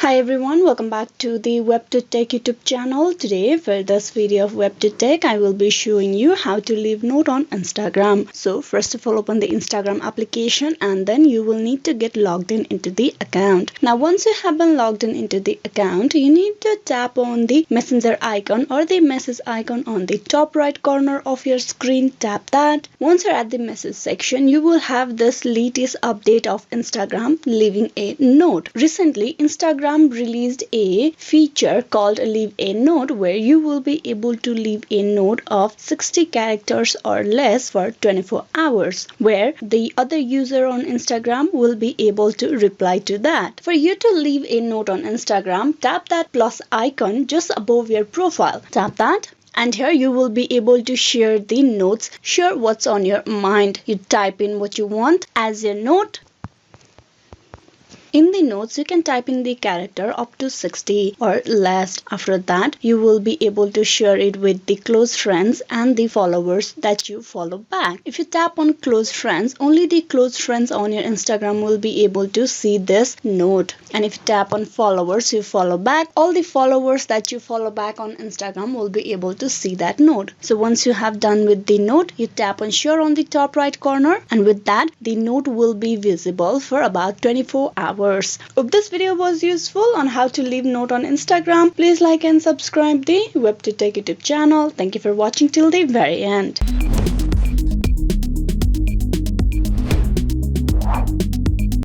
Hi everyone, welcome back to the WebToTech YouTube channel. Today for this video of WebToTech, I will be showing you how to leave note on Instagram. So first of all, open the Instagram application and then you will need to get logged in into the account. Now once you have been logged in into the account, you need to tap on the messenger icon or the message icon on the top right corner of your screen. Tap that. Once you're at the message section, you will have this latest update of Instagram leaving a note. Recently, Instagram released a feature called Leave a Note, where you will be able to leave a note of 60 characters or less for 24 hours, where the other user on Instagram will be able to reply to that. For you to leave a note on Instagram, tap that plus icon just above your profile. Tap that. And here you will be able to share the notes, share what's on your mind. You type in what you want as your note. In the notes, you can type in the character up to 60 or less. After that, you will be able to share it with the close friends and the followers that you follow back. If you tap on close friends, only the close friends on your Instagram will be able to see this note. And if you tap on followers you follow back, all the followers that you follow back on Instagram will be able to see that note. So once you have done with the note, you tap on share on the top right corner, and with that, the note will be visible for about 24 hours. If this video was useful on how to leave note on Instagram, please like and subscribe the WebToTech YouTube channel. Thank you for watching till the very end.